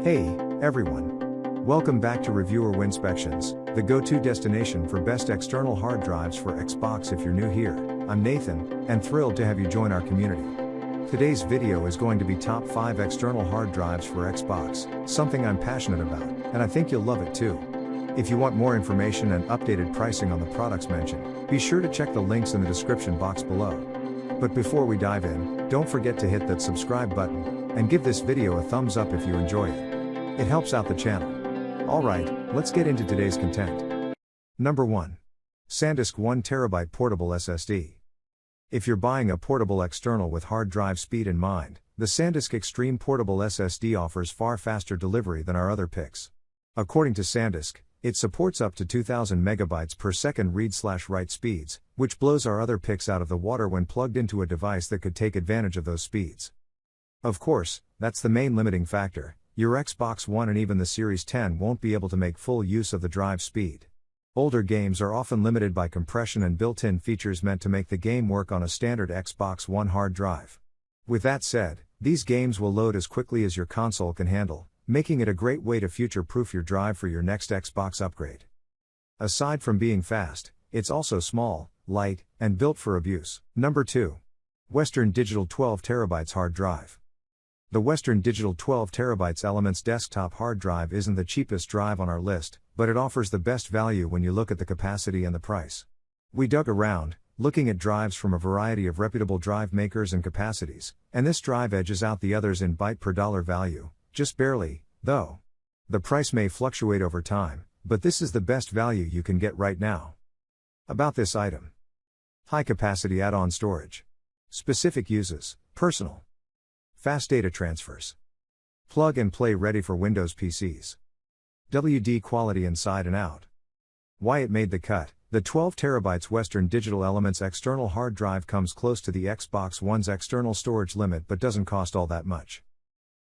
Hey, everyone. Welcome back to Reviewer Winspections, the go-to destination for best external hard drives for Xbox. If you're new here, I'm Nathan, and thrilled to have you join our community. Today's video is going to be top 5 external hard drives for Xbox, something I'm passionate about, and I think you'll love it too. If you want more information and updated pricing on the products mentioned, be sure to check the links in the description box below. But before we dive in, don't forget to hit that subscribe button, and give this video a thumbs up if you enjoy it. It helps out the channel. Alright, let's get into today's content. Number 1. SanDisk 1TB Portable SSD. If you're buying a portable external with hard drive speed in mind, the SanDisk Extreme Portable SSD offers far faster delivery than our other picks. According to SanDisk, it supports up to 2000 megabytes per second read/write speeds, which blows our other picks out of the water when plugged into a device that could take advantage of those speeds. Of course, that's the main limiting factor. Your Xbox One and even the Series 10 won't be able to make full use of the drive speed. Older games are often limited by compression and built-in features meant to make the game work on a standard Xbox One hard drive. With that said, these games will load as quickly as your console can handle, making it a great way to future-proof your drive for your next Xbox upgrade. Aside from being fast, it's also small, light, and built for abuse. Number 2. Western Digital 12TB Hard Drive. The Western Digital 12TB Elements desktop hard drive isn't the cheapest drive on our list, but it offers the best value when you look at the capacity and the price. We dug around, looking at drives from a variety of reputable drive makers and capacities, and this drive edges out the others in byte per dollar value, just barely, though. The price may fluctuate over time, but this is the best value you can get right now. About this item. High capacity add-on storage. Specific uses: personal. Fast data transfers. Plug and play ready for Windows PCs. WD quality inside and out. Why it made the cut. The 12TB Western Digital Elements external hard drive comes close to the Xbox One's external storage limit but doesn't cost all that much.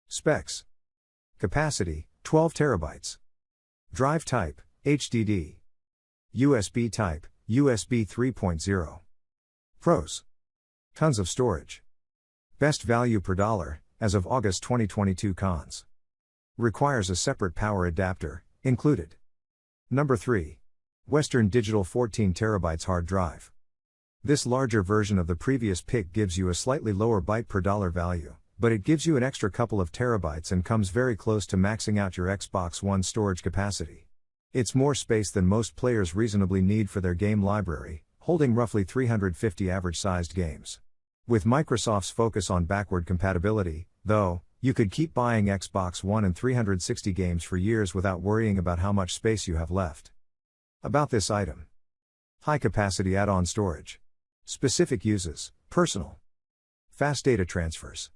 Specs. Capacity, 12TB. Drive type, HDD. USB type, USB 3.0. Pros. Tons of storage. Best value per dollar, as of August 2022. Cons. Requires a separate power adapter, included. Number 3. Western Digital 14TB Hard Drive. This larger version of the previous pick gives you a slightly lower byte per dollar value, but it gives you an extra couple of terabytes and comes very close to maxing out your Xbox One storage capacity. It's more space than most players reasonably need for their game library, holding roughly 350 average-sized games. With Microsoft's focus on backward compatibility, though, you could keep buying Xbox One and 360 games for years without worrying about how much space you have left. About this item. High capacity add-on storage. Specific uses: personal. Fast data transfers.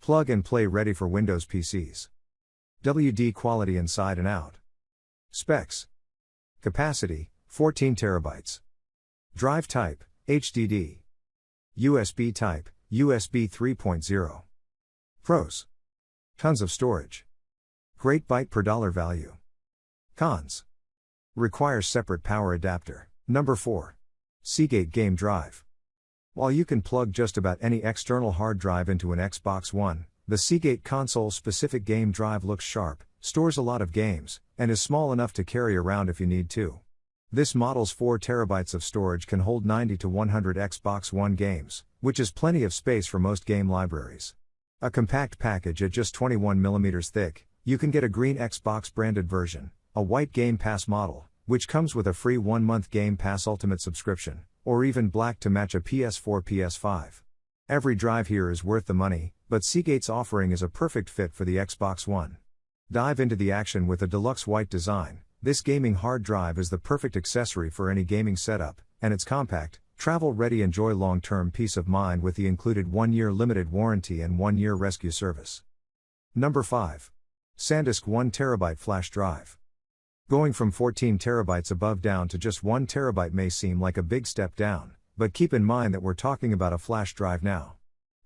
Plug and play ready for Windows PCs. WD quality inside and out. Specs. Capacity, 14TB. Drive type, HDD. USB type, USB 3.0. Pros. Tons of storage. Great byte per dollar value. Cons. Requires separate power adapter. Number 4. Seagate Game Drive. While you can plug just about any external hard drive into an Xbox One, the Seagate console-specific game drive looks sharp, stores a lot of games, and is small enough to carry around if you need to. This model's 4 terabytes of storage can hold 90 to 100 Xbox One games, which is plenty of space for most game libraries. A compact package at just 21mm thick, you can get a green Xbox branded version, a white Game Pass model, which comes with a free 1-month Game Pass Ultimate subscription, or even black to match a PS4 PS5. Every drive here is worth the money, but Seagate's offering is a perfect fit for the Xbox One. Dive into the action with a deluxe white design. This gaming hard drive is the perfect accessory for any gaming setup, and it's compact, travel-ready. Enjoy long-term peace of mind with the included 1-year limited warranty and 1-year rescue service. Number 5. SanDisk 1TB Flash Drive. Going from 14 terabytes above down to just 1 terabyte may seem like a big step down, but keep in mind that we're talking about a flash drive now.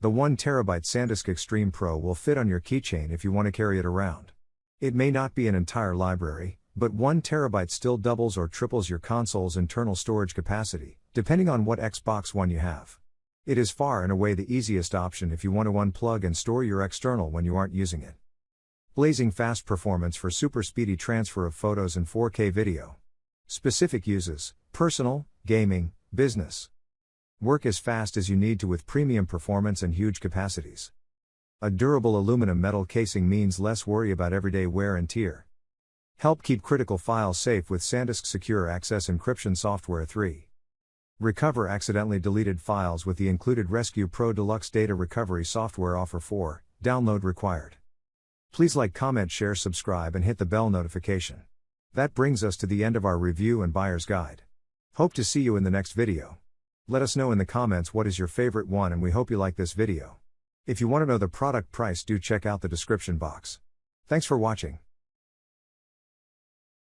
The 1 terabyte SanDisk Extreme Pro will fit on your keychain if you want to carry it around. It may not be an entire library, but 1 terabyte still doubles or triples your console's internal storage capacity, depending on what Xbox One you have. It is far and away the easiest option if you want to unplug and store your external when you aren't using it. Blazing fast performance for super speedy transfer of photos and 4K video. Specific uses: personal, gaming, business. Work as fast as you need to with premium performance and huge capacities. A durable aluminum metal casing means less worry about everyday wear and tear. Help keep critical files safe with SanDisk Secure Access Encryption Software 3. Recover accidentally deleted files with the included Rescue Pro Deluxe Data Recovery Software Offer 4, download required. Please like, comment, share, subscribe and hit the bell notification. That brings us to the end of our review and buyer's guide. Hope to see you in the next video. Let us know in the comments what is your favorite one, and we hope you like this video. If you want to know the product price, do check out the description box. Thanks for watching.